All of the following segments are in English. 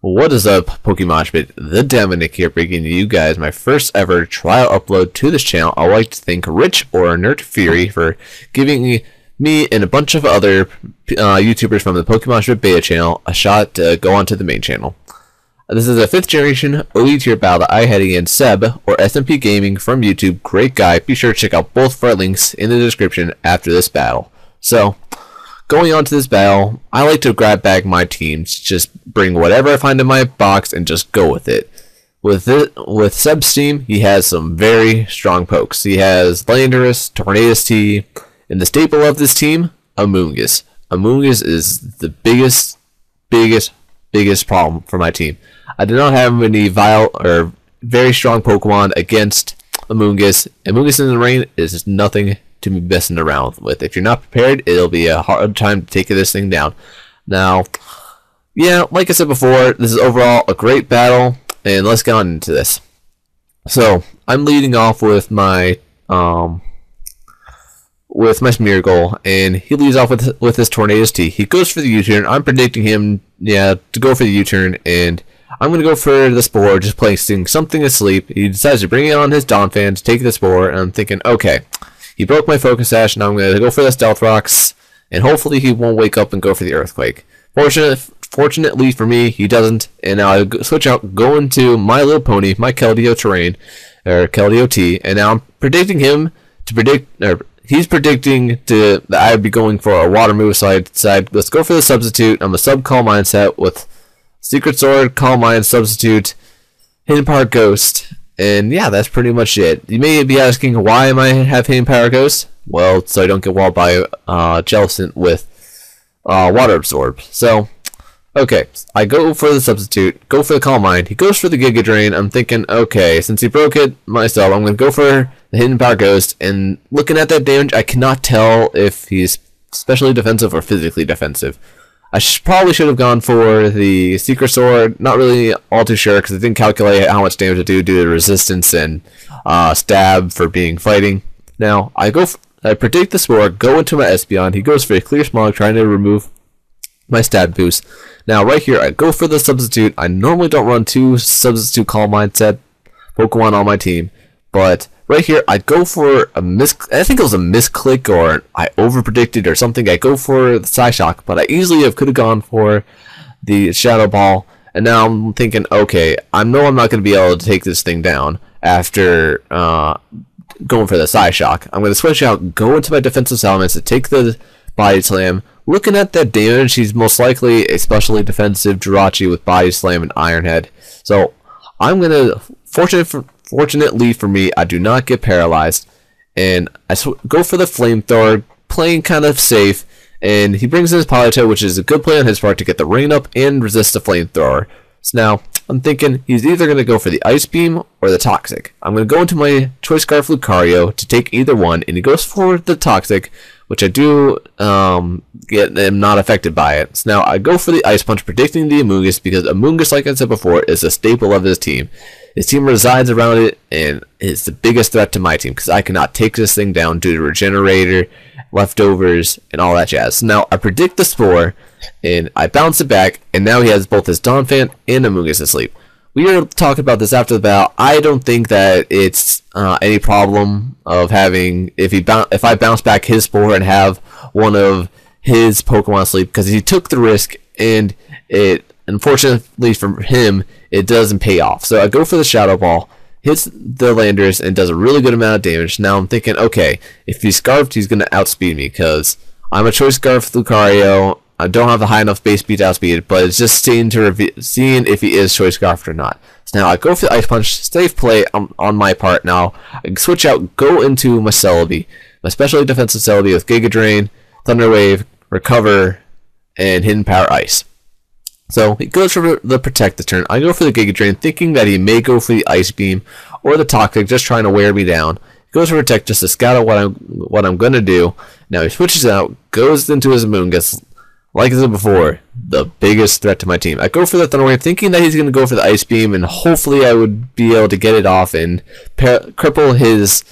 What is up, PokeMoshPit? The TehDemoNick here, bringing you guys my first ever trial upload to this channel. I'd like to thank Rich or Nerd Fury for giving me and a bunch of other YouTubers from the PokeMoshPit beta channel a shot to go onto the main channel. This is a 5th generation OE tier battle that I had against Seb or SMPGaming from YouTube. Great guy. Be sure to check out both of our links in the description after this battle. So, going on to this battle, I like to grab back my teams, just bring whatever I find in my box and just go with it. With Seb's team, he has some very strong pokes. He has Landorus, Tornadus T, and the staple of this team, Amoonguss. Amoonguss is the biggest problem for my team. I do not have any very strong Pokemon against Amoonguss. Amoonguss in the rain is nothing to be messing around with. If you're not prepared, it'll be a hard time to take this thing down. Now, yeah, like I said before, this is overall a great battle, and let's get on into this. So, I'm leading off with my Smeargle, and he leads off with his Tornadus T. He goes for the U-turn. I'm predicting him, to go for the U-turn, and I'm going to go for the Spore, just placing something asleep. He decides to bring it on his Donphan to take the Spore, and I'm thinking, okay, he broke my Focus Sash, and I'm going to go for the Stealth Rocks, and hopefully he won't wake up and go for the Earthquake. Fortunately for me, he doesn't, and now I switch out, go into My Little Pony, my Keldeo Terrain, or Keldeo T, and now I'm predicting him to he's predicting that I would be going for a water move, so I decide, let's go for the substitute. I'm a sub-Calm Mindset with Secret Sword, Calm Mind, Substitute, Hidden Power Ghost, and yeah, that's pretty much it. You may be asking, why am I have Hidden Power Ghost? Well, so I don't get walled by Jellicent with Water Absorb. So, okay, I go for the substitute, go for the Calm Mind. He goes for the Giga Drain. I'm thinking, okay, since he broke it myself, I'm going to go for the Hidden Power Ghost. And looking at that damage, I cannot tell if he's specially defensive or physically defensive. I probably should have gone for the Secret Sword. Not really all too sure because I didn't calculate how much damage it do due to resistance and stab for being fighting. Now, I predict the Spore, go into my Espeon. He goes for a Clear Smog, trying to remove my stab boost. Now, right here, I go for the substitute. I normally don't run 2 substitute Calm Mindset Pokemon on my team, but right here, I go for I think it was a misclick, or I overpredicted or something. I go for the Psyshock, but I easily could have gone for the Shadow Ball, and now I'm thinking, okay, I know I'm not going to be able to take this thing down after going for the Psyshock. I'm going to switch out, go into my defensive elements to take the Body Slam. Looking at that damage, he's most likely a specially defensive Jirachi with Body Slam and Iron Head. So I'm going to, fortunately for me, I do not get paralyzed, and I go for the Flamethrower, playing kind of safe, and he brings in his Politoed, which is a good play on his part to get the rain up and resist the Flamethrower. So now, I'm thinking he's either going to go for the Ice Beam or the Toxic. I'm going to go into my Choice Scarf Lucario to take either one, and he goes for the Toxic, which I do am not affected by it. So now I go for the Ice Punch, predicting the Amoonguss, because Amoonguss, like I said before, is a staple of his team. His team resides around it, and it's the biggest threat to my team, because I cannot take this thing down due to Regenerator, Leftovers, and all that jazz. So now I predict the Spore, and I bounce it back, and now he has both his Donphan and Amoonguss asleep. We are talking about this after the battle. I don't think that it's any problem of having, if I bounce back his Spore and have one of his Pokemon asleep, because he took the risk, and it, unfortunately for him, it doesn't pay off. So I go for the Shadow Ball, hits the Landorus, and does a really good amount of damage. Now I'm thinking, okay, if he's Scarfed, he's going to outspeed me, because I'm a Choice Scarf Lucario. I don't have the high enough base speed to outspeed it, but it's just seeing if he is Choice Scarfed or not. So now I go for the Ice Punch, safe play on my part. Now I switch out, go into my Celebi, my specially defensive Celebi with Giga Drain, Thunder Wave, Recover, and Hidden Power Ice. So he goes for the Protect the turn. I go for the Giga Drain, thinking that he may go for the Ice Beam or the Toxic, just trying to wear me down. He goes for Protect just to scout out what I'm gonna do. Now he switches out, goes into his Amoonguss. Like I said before, the biggest threat to my team. I go for the Thunder Wave, thinking that he's going to go for the Ice Beam, and hopefully I would be able to get it off and cripple his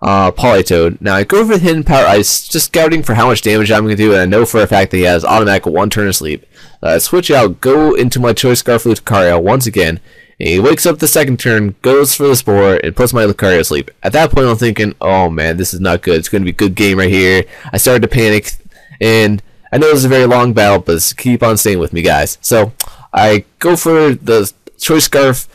Politoed. Now I go for the Hidden Power Ice, just scouting for how much damage I'm going to do, and I know for a fact that he has automatic 1 turn of sleep. Switch out, go into my Choice Scarf Lucario once again. And he wakes up the second turn, goes for the Spore, and puts my Lucario to sleep. At that point, I'm thinking, oh man, this is not good. It's going to be a good game right here. I started to panic, and I know this is a very long battle, but keep on staying with me, guys. So I go for the Choice Scarf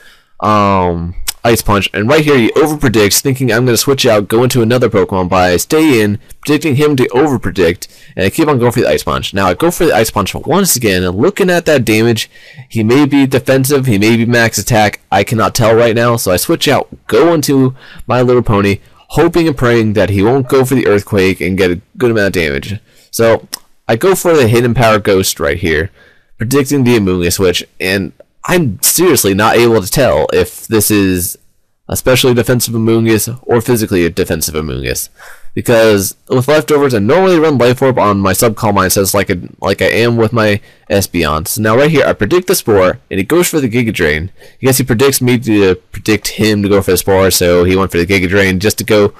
Ice Punch, and right here he overpredicts, thinking I'm going to switch out, go into another Pokemon, but I stay in, predicting him to overpredict, and I keep on going for the Ice Punch. Now I go for the Ice Punch once again, and looking at that damage, he may be defensive, he may be max attack, I cannot tell right now, so I switch out, go into My Little Pony, hoping and praying that he won't go for the Earthquake and get a good amount of damage. So I go for the Hidden Power Ghost right here, predicting the Amoonguss switch, and I'm seriously not able to tell if this is a specially defensive Amoonguss or physically a defensive Amoonguss. Because with leftovers, I normally run Life Orb on my Sub-Calm Mindsets like I am with my Espeon. So now right here, I predict the Spore, and he goes for the Giga Drain. I guess he predicts me to predict him to go for the Spore, so he went for the Giga Drain just to go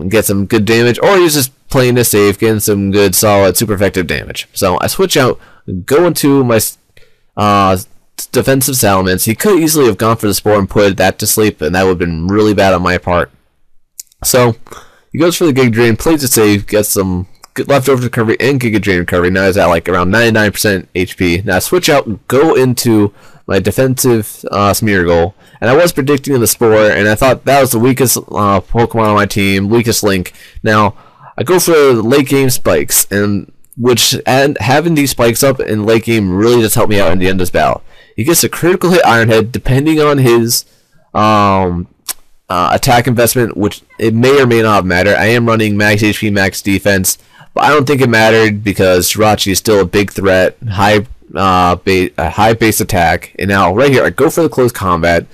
get some good damage, or he's just playing it safe, getting some good, solid, super effective damage. So I switch out, go into my defensive Salamence. He could easily have gone for the Spore and put that to sleep, and that would have been really bad on my part. So he goes for the Giga Drain, plays it safe, gets some good leftover recovery and Giga Drain recovery. Now he's at like around 99% HP. Now I switch out, go into my defensive Smeargle, and I was predicting the Spore, and I thought that was the weakest Pokemon on my team, weakest Link. Now I go for late game spikes, and having these spikes up in late game really just helped me out in the end of this battle. He gets a critical hit Iron Head depending on his attack investment, which it may or may not matter. I am running max HP, max defense, but I don't think it mattered because Jirachi is still a big threat, high base attack. And now right here, I go for the close combat,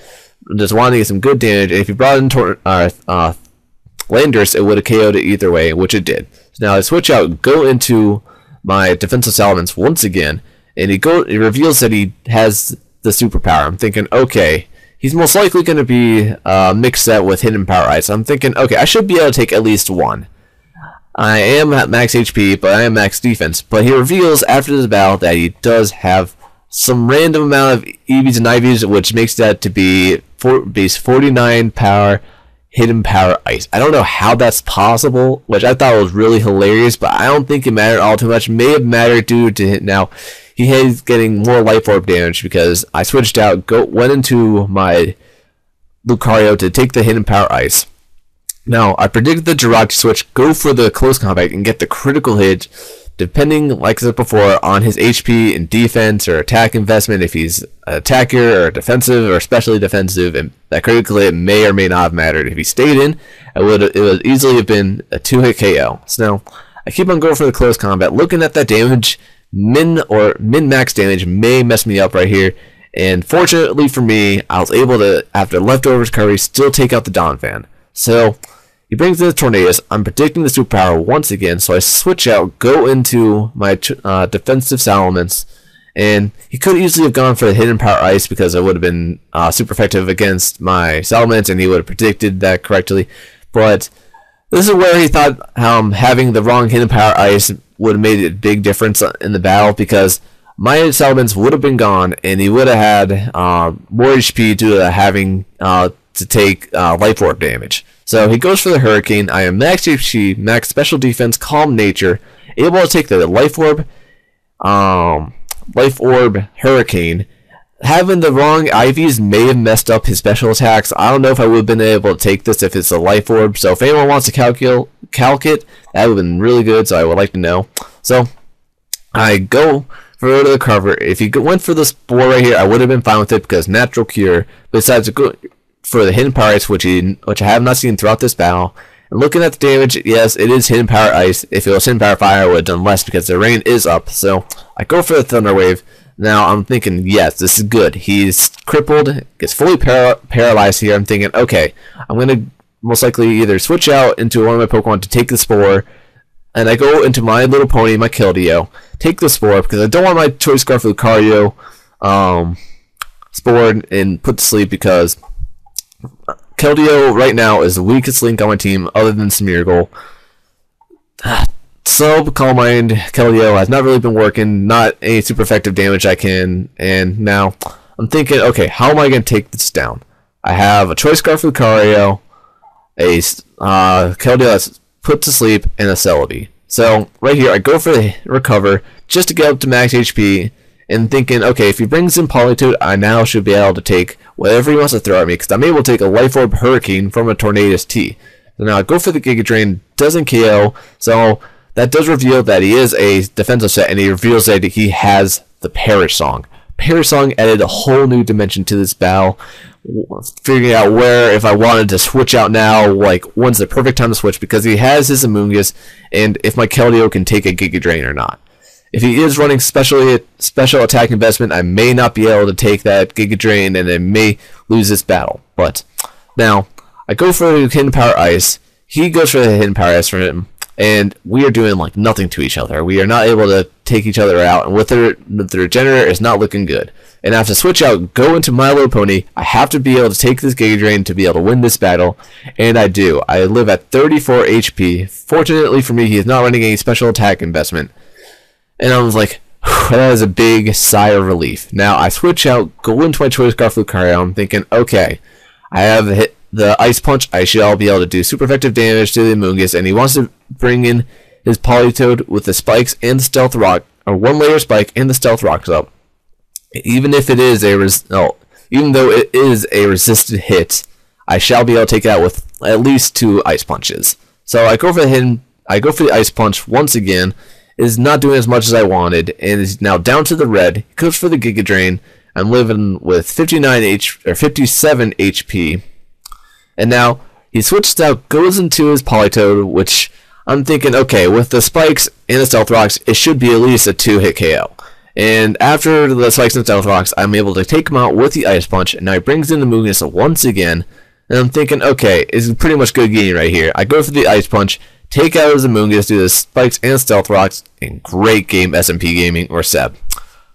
just wanting to get some good damage. And if you brought in Landorus, it would have KO'd it either way, which it did. So now I switch out, go into my defensive Salamence once again, and he reveals that he has the superpower. I'm thinking, okay, he's most likely going to be mixed set with Hidden Power Ice. I'm thinking, okay, I should be able to take at least one. I am at max HP, but I am max defense. But he reveals after this battle that he does have some random amount of EVs and IVs, which makes that to be base 49 power Hidden Power Ice. I don't know how that's possible, which I thought was really hilarious, but I don't think it mattered all too much. May have mattered due to it. Now he is getting more Life Orb damage because I switched out, went into my Lucario to take the Hidden Power Ice. Now I predicted the Jirachi switch, go for the close combat and get the critical hit, depending, like I said before, on his HP and defense or attack investment. If he's an attacker or defensive or especially defensive, and that critical hit may or may not have mattered. If he stayed in, it would easily have been a 2-hit KO. So now I keep on going for the close combat, looking at that damage. Min-max damage may mess me up right here, and fortunately for me, I was able to, after leftover recovery, still take out the Donphan. So he brings in the Tornadus. I'm predicting the superpower once again, so I switch out, go into my defensive Salamence, and he could easily have gone for the Hidden Power Ice because it would have been super effective against my Salamence, and he would have predicted that correctly. But this is where he thought having the wrong Hidden Power Ice would have made a big difference in the battle, because my Salamence would have been gone, and he would have had more HP due to having to take Life Orb damage. So he goes for the Hurricane. I am max HP, max special defense, calm nature, able to take the Life Orb Hurricane. Having the wrong IVs may have messed up his special attacks. I don't know if I would have been able to take this if it's a Life Orb. So if anyone wants to calc it, that would have been really good, so I would like to know. So I go for the cover. If he went for the Spore right here, I would have been fine with it because natural cure. Besides, go for the Hidden Power Ice, which I have not seen throughout this battle. And looking at the damage, yes, it is Hidden Power Ice. If it was Hidden Power Fire, I would have done less because the rain is up. So I go for the Thunder Wave. Now I'm thinking, yes, this is good. He's crippled, gets fully paralyzed here. I'm thinking, okay, I'm going to most likely either switch out into one of my Pokemon to take the Spore, and I go into My Little Pony, my Keldeo, take the Spore because I don't want my Choice Scarf Lucario Spore and put to sleep because Keldeo right now is the weakest link on my team other than Smeargle. So, Calm Mind, Keldeo has not really been working, not any super effective damage I can, and now I'm thinking, okay, how am I going to take this down? I have a Choice Scarf with Lucario, a Keldeo that's put to sleep, and a Celebi. So, right here, I go for the Recover just to get up to max HP, and thinking, okay, if he brings in Politoed, I now should be able to take whatever he wants to throw at me, because I'm able to take a Life Orb Hurricane from a Tornadus T. So now I go for the Giga Drain, doesn't KO, so that does reveal that he is a defensive set, and he reveals that he has the Perish Song. Perish Song added a whole new dimension to this battle, figuring out where, if I wanted to switch out now, like, when's the perfect time to switch, because he has his Amoonguss, and if my Keldeo can take a Giga Drain or not. If he is running special attack investment, I may not be able to take that Giga Drain, and I may lose this battle. But now, I go for the Hidden Power Ice, he goes for the Hidden Power Ice for him, and we are doing like nothing to each other. We are not able to take each other out, and with the Regenerator is not looking good. And I have to switch out, go into My Little Pony. I have to be able to take this Giga Drain to be able to win this battle, and I do. I live at 34 HP. Fortunately for me, he is not running any special attack investment. And I was like, that is a big sigh of relief. Now I switch out, go into my Choice Scarf Lucario. I'm thinking, okay, I have hit the Ice Punch. I shall be able to do super effective damage to the Amoonguss, and he wants to bring in his Politoed with the Spikes and the Stealth Rock, or one layer Spike and the Stealth Rocks up. Even if it is even though it is a resisted hit, I shall be able to take it out with at least 2 Ice Punches. So I go for the Ice Punch once again. It is not doing as much as I wanted, and is now down to the red. He goes for the Giga Drain. I'm living with 57 HP. And now he switches out, goes into his Politoed, which I'm thinking, okay, with the Spikes and the Stealth Rocks, it should be at least a 2-hit KO. And after the Spikes and Stealth Rocks, I'm able to take him out with the Ice Punch, and now he brings in the Amoonguss once again. And I'm thinking, okay, it's pretty much good game right here. I go for the Ice Punch, take out his Amoonguss, do the Spikes and Stealth Rocks, and great game, SMPGaming or Seb.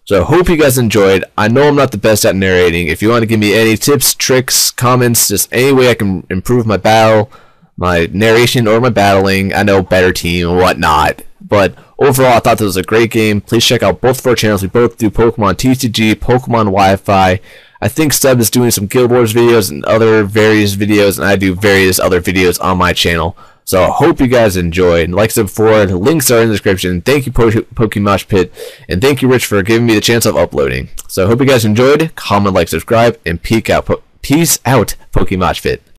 So hope you guys enjoyed. I know I'm not the best at narrating. If you want to give me any tips, tricks, comments, just any way I can improve my battle, my narration, or my battling, I know better team and whatnot. But overall, I thought this was a great game. Please check out both of our channels. We both do Pokemon TCG, Pokemon Wi-Fi. I think Seb is doing some Guild Wars videos and other various videos, and I do various other videos on my channel. So I hope you guys enjoyed. Like I said before, the links are in the description. Thank you, PokeMoshPit, and thank you, Rich, for giving me the chance of uploading. So I hope you guys enjoyed. Comment, like, subscribe, and peace out, PokeMoshPit.